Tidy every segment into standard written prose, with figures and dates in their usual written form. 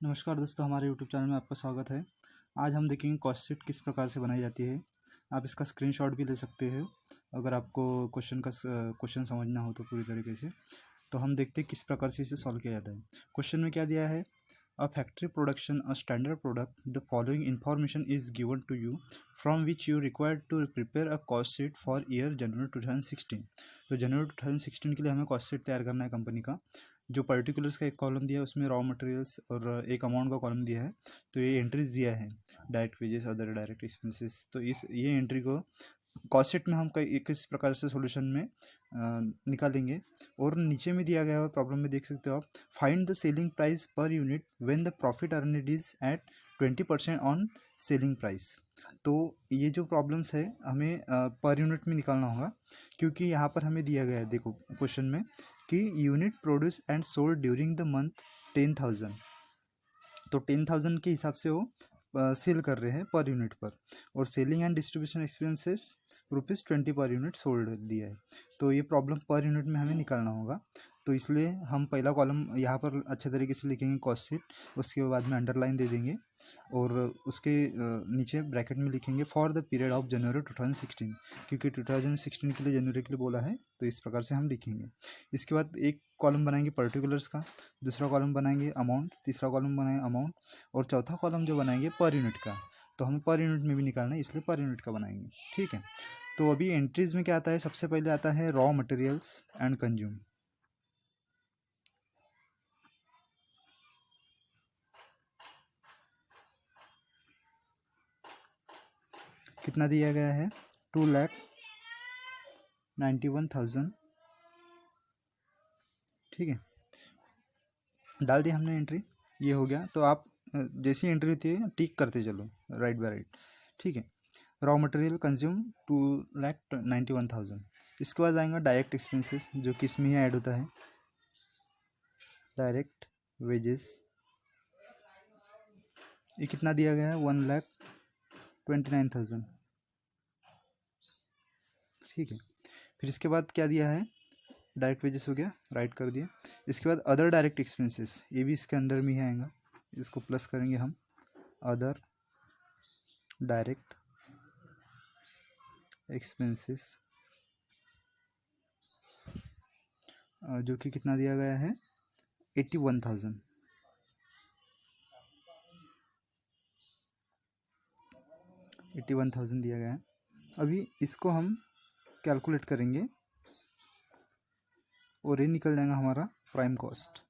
नमस्कार दोस्तों, हमारे यूट्यूब चैनल में आपका स्वागत है। आज हम देखेंगे कॉस्ट शीट किस प्रकार से बनाई जाती है। आप इसका स्क्रीनशॉट भी ले सकते हो अगर आपको क्वेश्चन समझना हो तो पूरी तरीके से। तो हम देखते हैं किस प्रकार से इसे सॉल्व किया जाता है। क्वेश्चन में क्या दिया है, a factory production a standard product, the following information is given to you from which you required to prepare a cost sheet for year January 2016। तो जनवरी 2016 के लिए हमें कॉस्ट शीट तैयार करना है कंपनी का। जो पर्टिकुलर्स का एक कॉलम दिया है उसमें रॉ मटेरियल्स और एक अमाउंट का कॉलम दिया है। तो ये एंट्रीज दिया है, direct wages, other direct expenses. तो ये एंट्री को कॉस्ट शीट में हम किस प्रकार से सॉल्यूशन में निकालेंगे। और नीचे में दिया गया है प्रॉब्लम में देख सकते हो आप, find the selling price per unit when the profit earned is at 20% on selling price. तो ये जो प्रॉब्लम्स है हमें पर यूनिट में निकालना होगा, क्योंकि यहाँ पर हमें दिया गया है, देखो क्वेश्चन में, कि unit produce and sold during the month 10,000। तो 10,000 के हिसाब से वो सेल कर रहे हैं पर यूनिट पर, और selling and distribution expenses ₹20 per unit sold दिया है। तो ये प्रॉब्लम पर यूनिट में हमें निकालना होगा। तो इसलिए हम पहला कॉलम यहाँ पर अच्छे तरीके से लिखेंगे कॉस्ट शीट, उसके बाद में अंडरलाइन दे देंगे और उसके नीचे ब्रैकेट में लिखेंगे for the period of January 2016, क्योंकि 2016 के लिए जनवरी के लिए बोला है। तो इस प्रकार से हम लिखेंगे। इसके बाद एक कॉलम बनाएंगे पर्टिकुलर्स का, दूसरा कॉलम बनाएंगे अमाउंट, तीसरा कॉलम बनाएंगे अमाउंट, और चौथा कॉलम जो बनाएंगे पर यूनिट का। तो हमें पर यूनिट में भी निकालना है, इसलिए पर यूनिट का बनाएंगे। ठीक है। तो अभी एंट्रीज में क्या आता है, सबसे पहले आता है रॉ मटेरियल्स एंड कंज्यूम। कितना दिया गया है, 2,91,000। ठीक है, डाल दिया हमने एंट्री, ये हो गया। तो आप जैसी एंट्री होती है टिक करते चलो राइट बाय राइट। ठीक है, रॉ मटेरियल कंज्यूम 2,91,000। इसके बाद आएगा डायरेक्ट एक्सपेंसेस, जो कि इसमें ही ऐड होता है, डायरेक्ट वेजेस। ये कितना दिया गया है, 1,29,000। ठीक है, फिर इसके बाद क्या दिया है, डायरेक्ट वेजेस हो गया, राइट कर दिया। इसके बाद अदर डायरेक्ट एक्सपेंसेस, ये भी इसके अंदर में ही आएगा, इसको प्लस करेंगे हम, अदर डायरेक्ट एक्सपेंसेस, जो कि कितना दिया गया है, 81,000। दिया गया है। अभी इसको हम कैलकुलेट करेंगे और ये निकल जाएगा हमारा प्राइम कॉस्ट।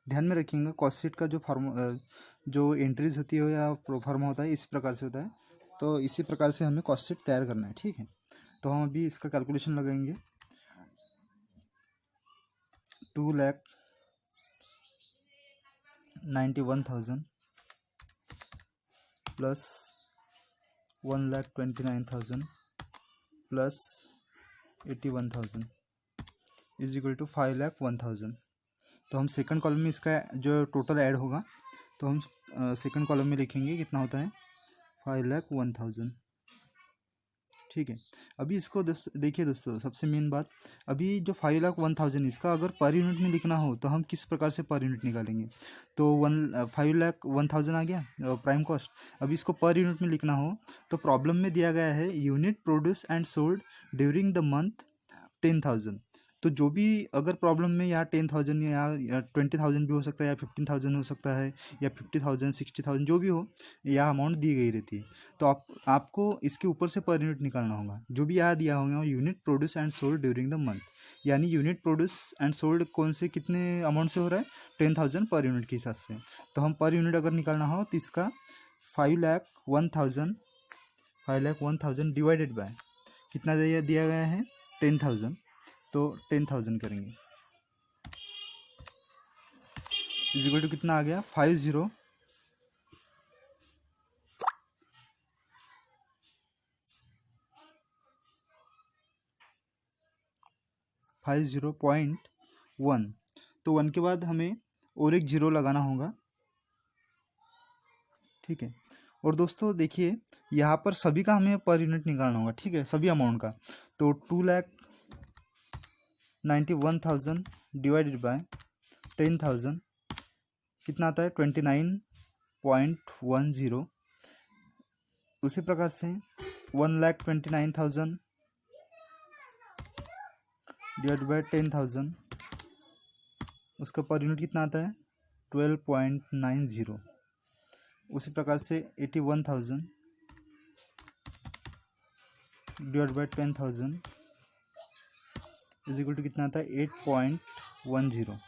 ध्यान में रखिएगा कॉस्ट शीट का जो एंट्रीज होती है या प्रोफार्मा होता है, इस प्रकार से होता है। तो इसी प्रकार से हमें कॉस्ट शीट तैयार करना है। ठीक है, तो हम अभी इसका कैलकुलेशन लगाएंगे। 2,91,000 plus 1,29,000 plus 81,000 is equal to 5,01,000। तो हम सेकंड कॉलम में इसका जो टोटल ऐड होगा, तो हम सेकंड कॉलम में लिखेंगे कितना होता है, 5,01,000। ठीक है, अभी इसको देखिए दोस्तों, सबसे मेन बात, अभी जो 5,01,000 इसका अगर पर यूनिट में लिखना हो तो हम किस प्रकार से पर यूनिट निकालेंगे। तो 5,01,000 आ गया प्राइम कॉस्ट। अभी इसको पर यूनिट में लिखना हो तो प्रॉब्लम में दिया गया है unit produce and sold during the month 10,000। तो जो भी अगर प्रॉब्लम में यहाँ 10,000 या 20,000 भी हो सकता है, या 15,000 हो सकता है, या 50,000 60,000 जो भी हो, यह अमाउंट दी गई रहती है। तो आपको इसके ऊपर से पर यूनिट निकालना होगा। जो भी यहाँ दिया होगा unit produce and sold during the month, यानी यूनिट प्रोड्यूस एंड सोल्ड कौन से कितने अमाउंट से हो रहा है, 10,000 पर यूनिट के हिसाब से। तो हम पर यूनिट अगर निकालना हो तो इसका 5,01,000 डिवाइडेड बाय कितना दिया गया है, 10,000। तो 10,000 करेंगे, इज इक्वल टू कितना आ गया, 50.1। तो 1 के बाद हमें और एक जीरो लगाना होगा। ठीक है, और दोस्तों देखिए यहाँ पर सभी का हमें पर यूनिट निकालना होगा। ठीक है, सभी अमाउंट का। तो 2,91,000 डिवाइडेड बाय 10,000 कितना आता है 29.10। उसी प्रकार से 1,29,000 डिवाइड बाई 10,000, उसका पर यूनिट कितना आता है 12.90। उसी प्रकार से 81,000 divide by 10,000 is equal to कितना आता है 8.10।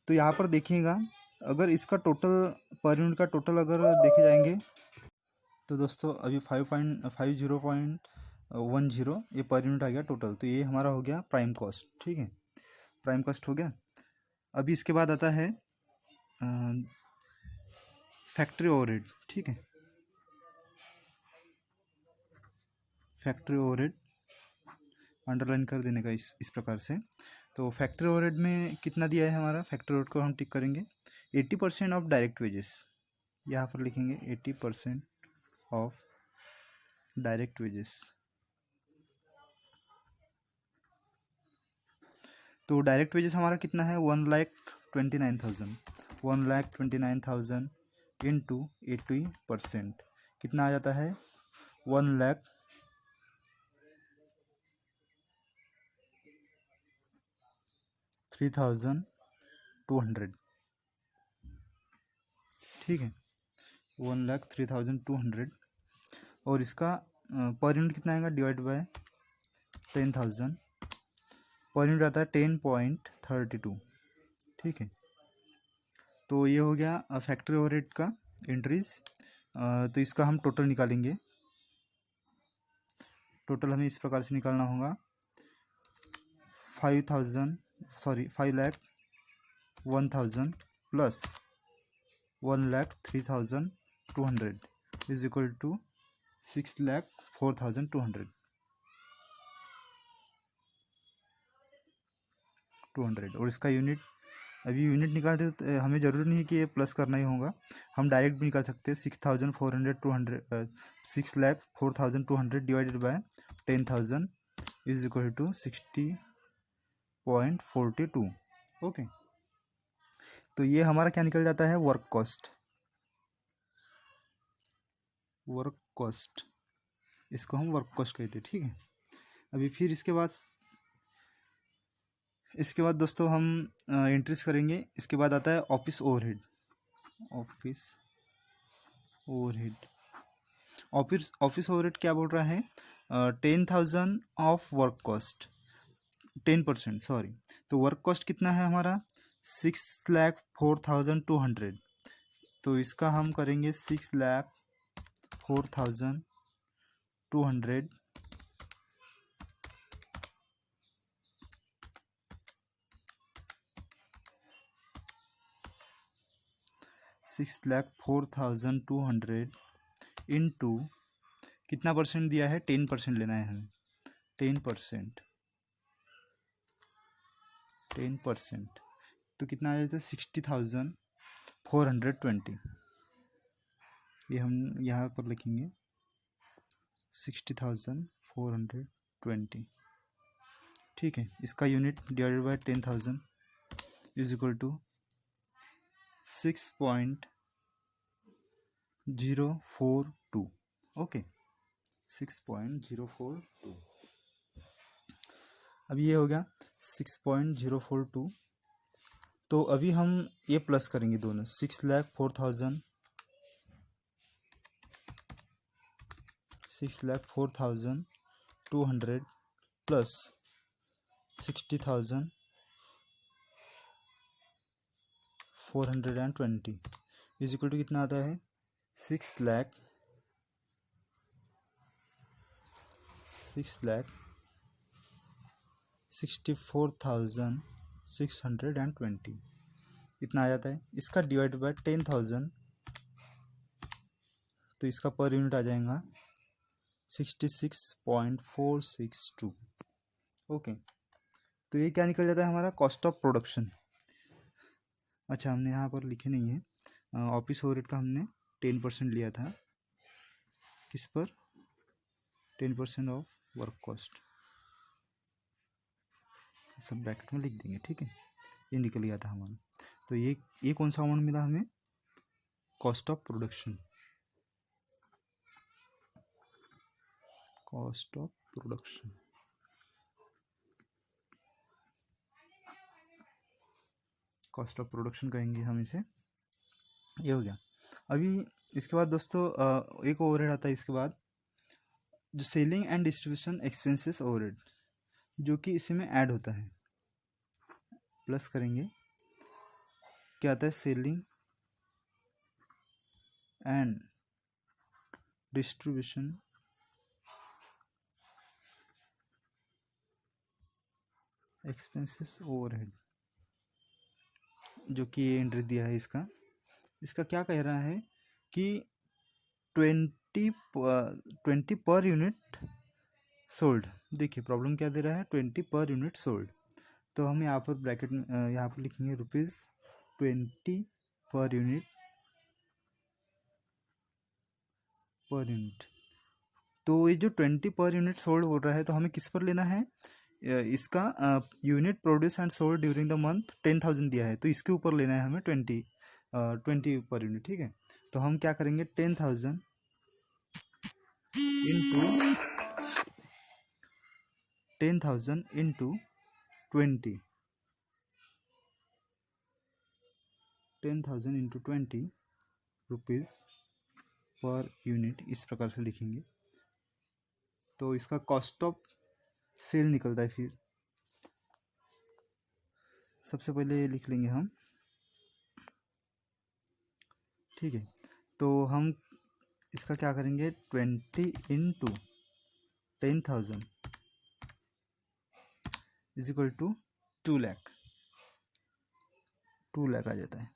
तो यहाँ पर देखिएगा, अगर इसका टोटल पर यूनिट का टोटल अगर देखे जाएंगे तो दोस्तों अभी 5.50.10 ये पर यूनिट आ गया टोटल। तो ये हमारा हो गया प्राइम कॉस्ट। ठीक है, प्राइम कॉस्ट हो गया। अभी इसके बाद आता है फैक्ट्री ओवरहेड। ठीक है, फैक्ट्री ओवरहेड अंडरलाइन कर देने का इस प्रकार से। तो फैक्ट्री ओवरहेड में कितना दिया है हमारा, फैक्ट्री ओवरहेड को हम टिक करेंगे 80% ऑफ डायरेक्ट वेजेस। यहाँ पर लिखेंगे 80% ऑफ डायरेक्ट वेजेस। तो डायरेक्ट वेजेस हमारा कितना है 1,29,000। 1,29,000 इंटू 80% कितना आ जाता है 1,03,200। ठीक है, 1,03,200। और इसका पर यूनिट कितना आएगा डिवाइड बाय 10,000, पर यूनिट आता है 10.32। ठीक है, तो ये हो गया फैक्ट्री ओवरहेड का एंट्रीज। तो इसका हम टोटल निकालेंगे। टोटल हमें इस प्रकार से निकालना होगा 5,01,000 प्लस 1,03,200 इज इक्वल टू 6,04,200 और इसका यूनिट, अभी यूनिट निकालते तो हमें ज़रूरी नहीं है कि ये प्लस करना ही होगा, हम डायरेक्ट भी निकाल सकते हैं। 6,400 divided by 10,000 is equal to 60.42। Okay, तो ये हमारा क्या निकल जाता है वर्क कॉस्ट। वर्क कॉस्ट, इसको हम वर्क कॉस्ट कहते हैं। ठीक है, अभी फिर इसके बाद दोस्तों हम एंट्रीज करेंगे। इसके बाद आता है office overhead. Office overhead, office overhead क्या बोल रहा है 10,000 ऑफ वर्क कॉस्ट, 10%, सॉरी। तो वर्क कॉस्ट कितना है हमारा 6,04,200। तो इसका हम करेंगे 6,04,200 6,04,200 इंटू कितना परसेंट दिया है 10% लेना है हमें, 10%। तो कितना आ जाता है 60,420। ये हम यहाँ पर लिखेंगे 60,420। ठीक है, इसका unit divided by 10,000 is equal to 6.042। Okay, 6.042। अब ये हो गया 6.042। तो अभी हम ये प्लस करेंगे दोनों, 6,04,200 प्लस 60,420 इज इक्वल टू कितना आता है 6,64,620 इतना आ जाता है। इसका डिवाइड बाय 10,000, तो इसका पर यूनिट आ जाएगा 66.462। ओके, तो ये क्या निकल जाता है हमारा कॉस्ट ऑफ प्रोडक्शन। अच्छा, हमने यहाँ पर लिखे नहीं है, ऑफिस ओवरहेड का हमने 10% लिया था, किस पर 10% ऑफ वर्क कॉस्ट, सब ब्रैकेट में लिख देंगे। ठीक है, ये निकल गया था हमारा। तो ये कौन सा अमाउंट मिला हमें, cost of production, cost of production. Cost of production कहेंगे हम इसे, ये हो गया। अभी इसके बाद दोस्तों एक ओवरहेड आता है इसके बाद, जो selling and distribution expenses overhead, जो कि इसी में ऐड होता है, प्लस करेंगे, क्या आता है, selling and distribution expenses overhead, जो कि ये एंट्री दिया है इसका क्या कह रहा है कि 20 पर यूनिट सोल्ड। देखिए प्रॉब्लम क्या दे रहा है, 20 पर यूनिट सोल्ड। तो हम यहाँ पर ब्रैकेट में यहाँ पर लिखेंगे ₹20 पर यूनिट, तो ये जो 20 पर यूनिट सोल्ड बोल रहा है, तो हमें किस पर लेना है, इसका unit produce and sold during the month 10,000 दिया है, तो इसके ऊपर लेना है हमें 20 पर यूनिट। ठीक है, तो हम क्या करेंगे, 10,000 into 20, 10,000 into 20 rupees per unit, इस प्रकार से लिखेंगे। तो इसका कॉस्ट ऑफ सेल निकलता है। फिर सबसे पहले लिख लेंगे हम, ठीक है। तो हम इसका क्या करेंगे, 20 into 10,000 is equal to 2 lakh, 2 lakh आ जाता है।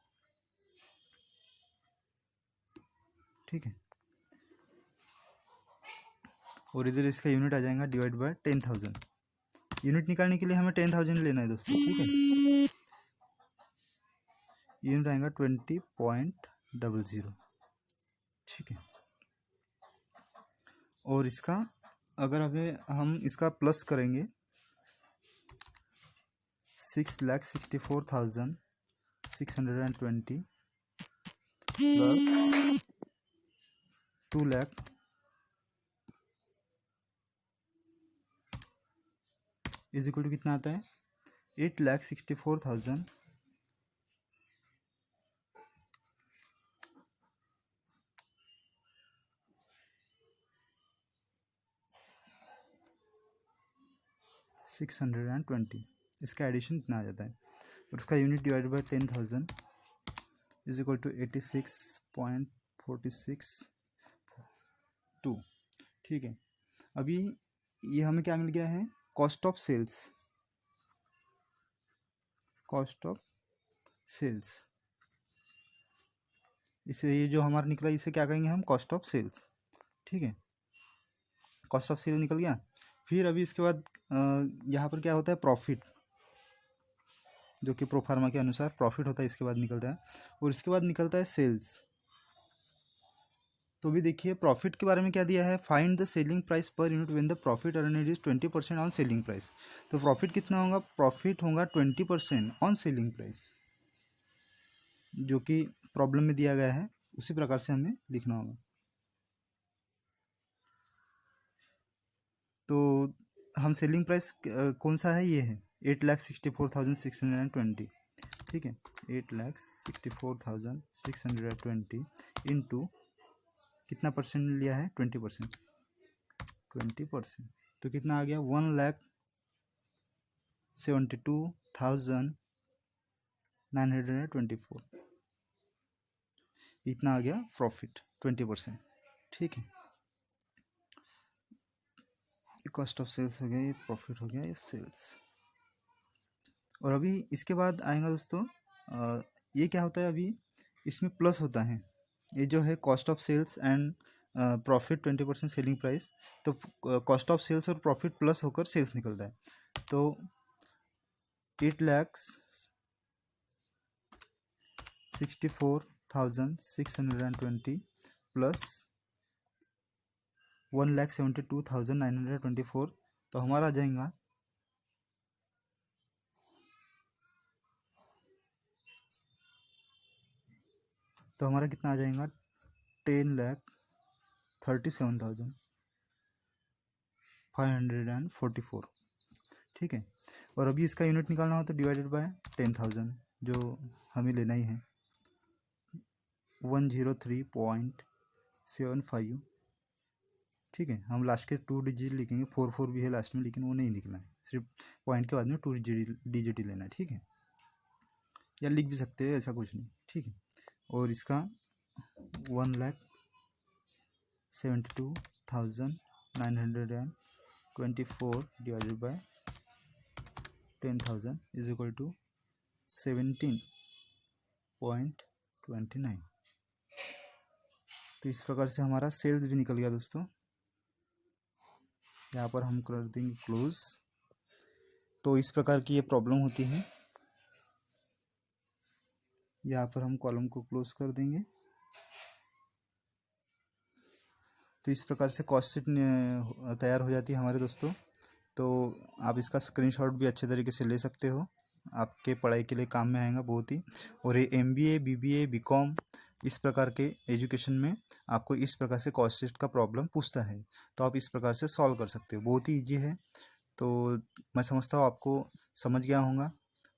ठीक है, और इधर इसका यूनिट आ जाएगा डिवाइड बाय 10,000। यूनिट निकालने के लिए हमें 10,000 लेना है दोस्तों। ठीक है, यूनिट आएगा 20.00। ठीक है, और इसका अगर हमें हम इसका प्लस करेंगे, 6,64,620 plus 2 lakh is equal to कितना आता है, 8,64,000 620, इसका एडिशन इतना आ जाता है, और उसका unit divide by 10,000 is equal to 86.462। ठीक है, अभी ये हमें क्या मिल गया है, cost of sales, cost of sales. इसे ये जो हमारा निकला, इसे क्या कहेंगे हम, कॉस्ट ऑफ सेल्स। ठीक है, कॉस्ट ऑफ सेल निकल गया। फिर अभी इसके बाद यहाँ पर क्या होता है, प्रॉफिट, जो कि प्रोफार्मा के अनुसार प्रॉफिट होता है, इसके बाद निकलता है, और इसके बाद निकलता है सेल्स। तो भी देखिए प्रॉफिट के बारे में क्या दिया है, find the selling price per unit when the profit earned is 20% on selling price. तो प्रॉफिट कितना होगा, प्रॉफिट होगा 20% ऑन सेलिंग प्राइस, जो कि प्रॉब्लम में दिया गया है, उसी प्रकार से हमें लिखना होगा। तो हम सेलिंग प्राइस कौन सा है, ये है 8,64,620। ठीक है, 8,64,620 इंटू कितना परसेंट लिया है, 20%, 20%, तो कितना आ गया, 1,72,924, इतना आ गया प्रॉफिट 20%। ठीक है, कॉस्ट ऑफ सेल्स हो गया, ये प्रॉफिट हो गया, ये सेल्स। और अभी इसके बाद आएगा दोस्तों, ये क्या होता है, अभी इसमें प्लस होता है, ये जो है cost of sales and profit 20% selling price, तो कॉस्ट ऑफ सेल्स और प्रॉफिट प्लस होकर सेल्स निकलता है। तो 8,64,620 प्लस 1,72,924, तो हमारा आ जाएगा तो हमारा कितना आ जाएगा 10,37,544। ठीक है। और अभी इसका यूनिट निकालना हो तो डिवाइडेड बाय 10,000 जो हमें लेना ही है 103.75। ठीक है। हम लास्ट के 2 डिजिट लिखेंगे, 44 भी है लास्ट में, लेकिन वो नहीं लिखना है, सिर्फ पॉइंट के बाद में 2 डिजिट ही लेना है। ठीक है, या लिख भी सकते हैं, ऐसा कुछ नहीं। ठीक है। और इसका 1,72,924 divided by 10,000 is equal to 17.29। तो इस प्रकार से हमारा सेल्स भी निकल गया दोस्तों। यहाँ पर हम कर देंगे क्लोज। तो इस प्रकार की ये प्रॉब्लम होती है। यहाँ पर हम कॉलम को क्लोज कर देंगे। तो इस प्रकार से कॉस्ट शीट तैयार हो जाती है हमारे दोस्तों। तो आप इसका स्क्रीनशॉट भी अच्छे तरीके से ले सकते हो, आपके पढ़ाई के लिए काम में आएगा बहुत ही। और ये MBA BBA BCom इस प्रकार के एजुकेशन में आपको इस प्रकार से कॉस्ट शीट का प्रॉब्लम पूछता है, तो आप इस प्रकार से सॉल्व कर सकते हो। बहुत ही ईजी है। तो मैं समझता हूँ आपको समझ गया होगा।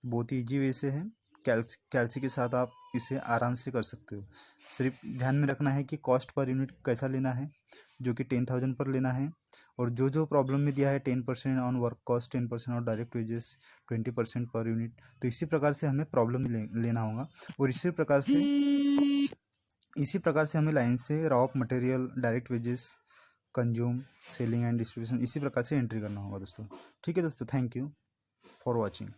बहुत ही ईजी वे से है। कैलसी के साथ आप इसे आराम से कर सकते हो। सिर्फ ध्यान में रखना है कि कॉस्ट पर यूनिट कैसा लेना है, जो कि 10,000 पर लेना है। और जो जो प्रॉब्लम में दिया है 10% on work cost, 10% on direct wages, 20% per unit, तो इसी प्रकार से हमें प्रॉब्लम लेना होगा। और इसी प्रकार से हमें लाइन से raw material, direct wages, consume, selling and distribution इसी प्रकार से एंट्री करना होगा दोस्तों। ठीक है दोस्तों, थैंक यू फॉर वॉचिंग।